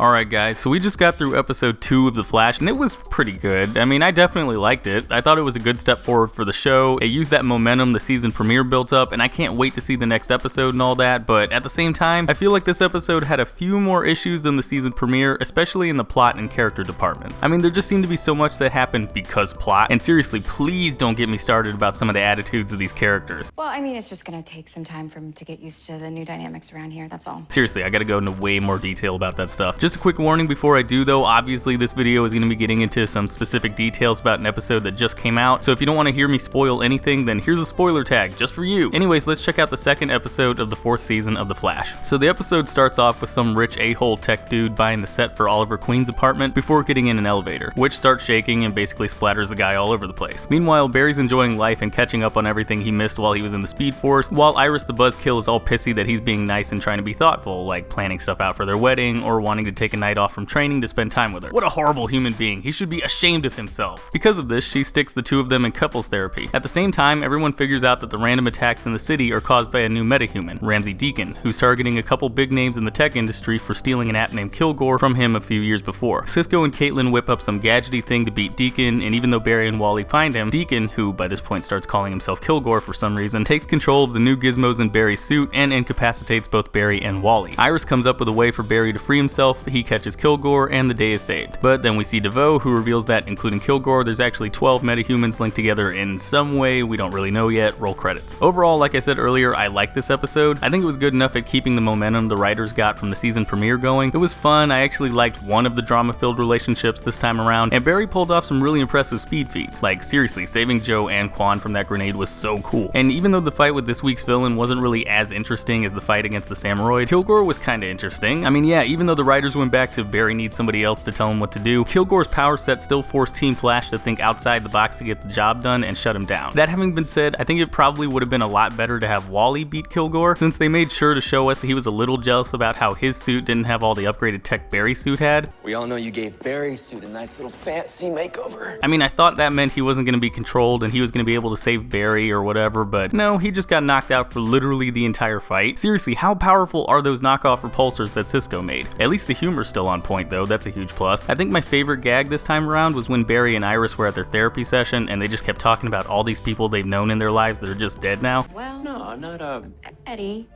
Alright guys, so we just got through episode 2 of The Flash, and it was pretty good. I mean, I definitely liked it. I thought it was a good step forward for the show. It used that momentum the season premiere built up, and I can't wait to see the next episode and all that, but at the same time, I feel like this episode had a few more issues than the season premiere, especially in the plot and character departments. I mean, there just seemed to be so much that happened because plot, and seriously, please don't get me started about some of the attitudes of these characters. Well, I mean, it's just gonna take some time for him to get used to the new dynamics around here, that's all. Seriously, I gotta go into way more detail about that stuff. Just a quick warning before I do though, obviously this video is going to be getting into some specific details about an episode that just came out, so if you don't want to hear me spoil anything, then here's a spoiler tag just for you. Anyways, let's check out the second episode of the 4th season of The Flash. So the episode starts off with some rich a-hole tech dude buying the set for Oliver Queen's apartment before getting in an elevator, which starts shaking and basically splatters the guy all over the place. Meanwhile, Barry's enjoying life and catching up on everything he missed while he was in the Speed Force, while Iris the Buzzkill is all pissy that he's being nice and trying to be thoughtful, like planning stuff out for their wedding or wanting to take a night off from training to spend time with her. What a horrible human being. He should be ashamed of himself. Because of this, she sticks the two of them in couples therapy. At the same time, everyone figures out that the random attacks in the city are caused by a new metahuman, Ramsey Deacon, who's targeting a couple big names in the tech industry for stealing an app named Kilgore from him a few years before. Cisco and Caitlin whip up some gadgety thing to beat Deacon, and even though Barry and Wally find him, Deacon, who by this point starts calling himself Kilgore for some reason, takes control of the new gizmos in Barry's suit and incapacitates both Barry and Wally. Iris comes up with a way for Barry to free himself, he catches Kilgore, and the day is saved. But then we see DeVoe, who reveals that, including Kilgore, there's actually 12 metahumans linked together in some way we don't really know yet. Roll credits. Overall, like I said earlier, I liked this episode. I think it was good enough at keeping the momentum the writers got from the season premiere going. It was fun. I actually liked one of the drama-filled relationships this time around, and Barry pulled off some really impressive speed feats. Like, seriously, saving Joe and Quan from that grenade was so cool. And even though the fight with this week's villain wasn't really as interesting as the fight against the Samuroid, Kilgore was kinda interesting. I mean, yeah, even though the writers went back to Barry needs somebody else to tell him what to do, Kilgore's power set still forced Team Flash to think outside the box to get the job done and shut him down. That having been said, I think it probably would have been a lot better to have Wally beat Kilgore, since they made sure to show us that he was a little jealous about how his suit didn't have all the upgraded tech Barry's suit had. We all know you gave Barry's suit a nice little fancy makeover. I mean, I thought that meant he wasn't going to be controlled and he was going to be able to save Barry or whatever, but no, he just got knocked out for literally the entire fight. Seriously, how powerful are those knockoff repulsors that Cisco made? At least the humor's still on point though, that's a huge plus. I think my favorite gag this time around was when Barry and Iris were at their therapy session and they just kept talking about all these people they've known in their lives that are just dead now. Well, No, not Eddie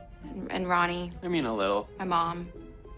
and Ronnie, I mean a little. my mom,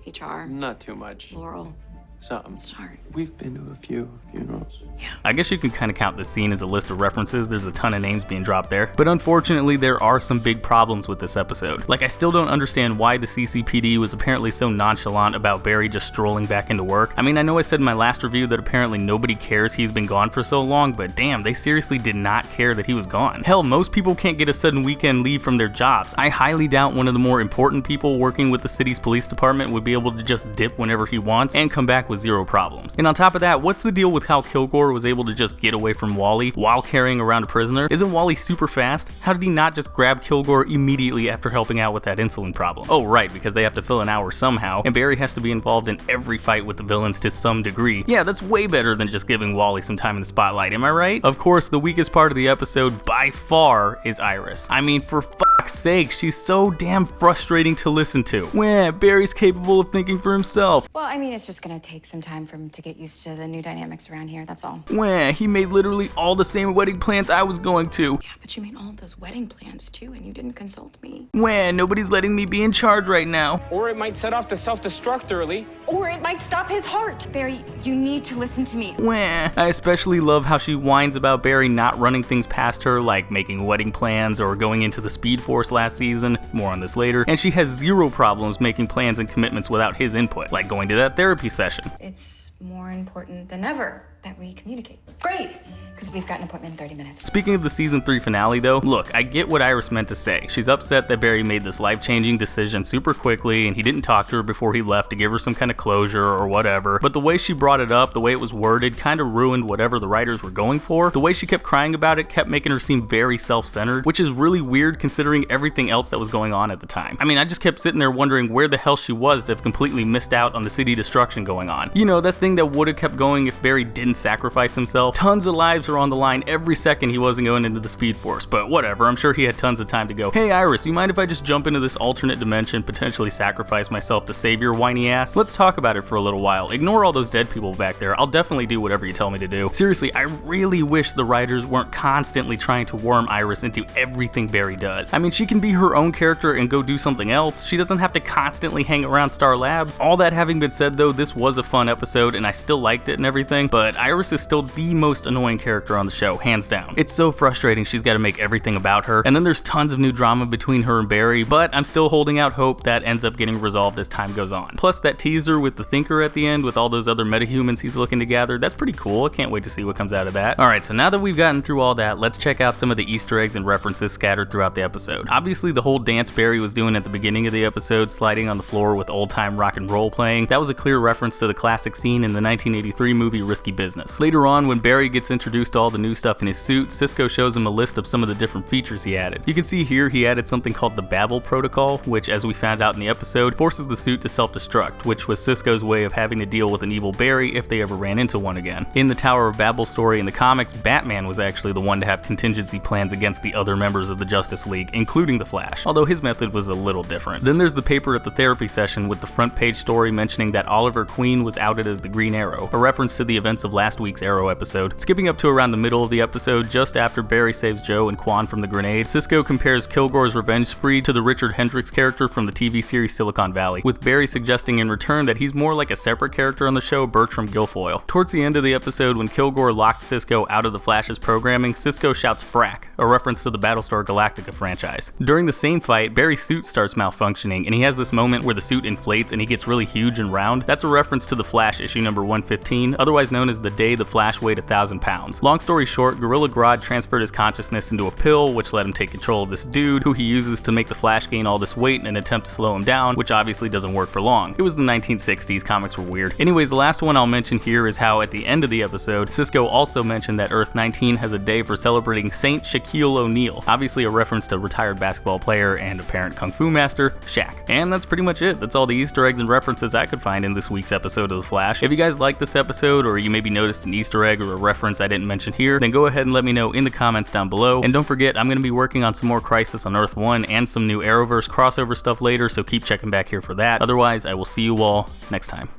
HR, Not too much. Laurel. Something. Sorry. We've been to a few funerals. I guess you can kind of count this scene as a list of references. There's a ton of names being dropped there. But unfortunately, there are some big problems with this episode. Like, I still don't understand why the CCPD was apparently so nonchalant about Barry just strolling back into work. I mean, I know I said in my last review that apparently nobody cares he's been gone for so long, but damn, they seriously did not care that he was gone. Hell, most people can't get a sudden weekend leave from their jobs. I highly doubt one of the more important people working with the city's police department would be able to just dip whenever he wants and come back with zero problems. And on top of that, what's the deal with how Kilgore was able to just get away from Wally while carrying around a prisoner? Isn't Wally super fast? How did he not just grab Kilgore immediately after helping out with that insulin problem? Oh right, because they have to fill an hour somehow, and Barry has to be involved in every fight with the villains to some degree. Yeah, that's way better than just giving Wally some time in the spotlight, am I right? Of course, the weakest part of the episode by far is Iris. I mean, for fuck's sake, she's so damn frustrating to listen to. Wah, Barry's capable of thinking for himself. Well, I mean, it's just gonna take some time for him to get used to the new dynamics around here, that's all. Wah, he made literally all the same wedding plans I was going to. Yeah, but you made all of those wedding plans too, and you didn't consult me. Wah, nobody's letting me be in charge right now. Or it might set off the self-destruct early. Or it might stop his heart. Barry, you need to listen to me. Wah. I especially love how she whines about Barry not running things past her, like making wedding plans or going into the Speed Force last season, more on this later, and she has zero problems making plans and commitments without his input, like going to that therapy session. It's more important than ever that we communicate. Great, because we've got an appointment in 30 minutes. Speaking of the season 3 finale though, look, I get what Iris meant to say. She's upset that Barry made this life-changing decision super quickly and he didn't talk to her before he left to give her some kind of closure or whatever, but the way she brought it up, the way it was worded, kind of ruined whatever the writers were going for. The way she kept crying about it kept making her seem very self-centered, which is really weird considering everything else that was going on at the time. I mean, I just kept sitting there wondering where the hell she was to have completely missed out on the city destruction going on. You know, that thing that would have kept going if Barry didn't sacrifice himself. Tons of lives are on the line every second he wasn't going into the Speed Force, but whatever, I'm sure he had tons of time to go, "Hey Iris, you mind if I just jump into this alternate dimension, potentially sacrifice myself to save your whiny ass? Let's talk about it for a little while. Ignore all those dead people back there. I'll definitely do whatever you tell me to do." Seriously, I really wish the writers weren't constantly trying to worm Iris into everything Barry does. I mean, she can be her own character and go do something else. She doesn't have to constantly hang around Star Labs. All that having been said though, this was a fun episode and I still liked it and everything, but Iris is still the most annoying character on the show, hands down. It's so frustrating she's got to make everything about her, and then there's tons of new drama between her and Barry, but I'm still holding out hope that ends up getting resolved as time goes on. Plus that teaser with the Thinker at the end with all those other metahumans he's looking to gather, that's pretty cool. I can't wait to see what comes out of that. Alright, so now that we've gotten through all that, let's check out some of the Easter eggs and references scattered throughout the episode. Obviously the whole dance Barry was doing at the beginning of the episode, sliding on the floor with old time rock and roll playing, that was a clear reference to the classic scene in the 1983 movie Risky Business. Later on, when Barry gets introduced to all the new stuff in his suit, Cisco shows him a list of some of the different features he added. You can see here he added something called the Babel Protocol, which, as we found out in the episode, forces the suit to self-destruct, which was Cisco's way of having to deal with an evil Barry if they ever ran into one again. In the Tower of Babel story in the comics, Batman was actually the one to have contingency plans against the other members of the Justice League, including the Flash, although his method was a little different. Then there's the paper at the therapy session with the front page story mentioning that Oliver Queen was outed as the Green Arrow, a reference to the events of last week's Arrow episode. Skipping up to around the middle of the episode, just after Barry saves Joe and Quan from the grenade, Cisco compares Kilgore's revenge spree to the Richard Hendricks character from the TV series Silicon Valley, with Barry suggesting in return that he's more like a separate character on the show, Bertram Guilfoyle. Towards the end of the episode, when Kilgore locked Cisco out of the Flash's programming, Cisco shouts "Frack," a reference to the Battlestar Galactica franchise. During the same fight, Barry's suit starts malfunctioning, and he has this moment where the suit inflates and he gets really huge and round. That's a reference to the Flash issue number 115, otherwise known as the day the Flash weighed 1,000 pounds. Long story short, Gorilla Grodd transferred his consciousness into a pill, which let him take control of this dude, who he uses to make the Flash gain all this weight in an attempt to slow him down, which obviously doesn't work for long. It was the 1960s, comics were weird. Anyways, the last one I'll mention here is how at the end of the episode, Cisco also mentioned that Earth 19 has a day for celebrating Saint Shaquille O'Neal, obviously a reference to retired basketball player and apparent kung fu master, Shaq. And that's pretty much it. That's all the Easter eggs and references I could find in this week's episode of The Flash. If you guys liked this episode, or you maybe noticed an Easter egg or a reference I didn't mention here, then go ahead and let me know in the comments down below. And don't forget, I'm going to be working on some more Crisis on Earth 1 and some new Arrowverse crossover stuff later, so keep checking back here for that. Otherwise, I will see you all next time.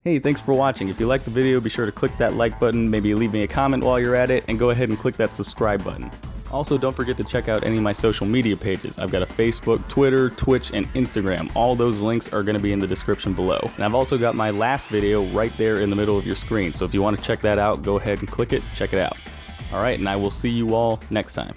Hey, thanks for watching. If you liked the video, be sure to click that like button, maybe leave me a comment while you're at it, and go ahead and click that subscribe button. Also, don't forget to check out any of my social media pages. I've got a Facebook, Twitter, Twitch, and Instagram. All those links are going to be in the description below. And I've also got my last video right there in the middle of your screen, so if you want to check that out, go ahead and click it, check it out. Alright, and I will see you all next time.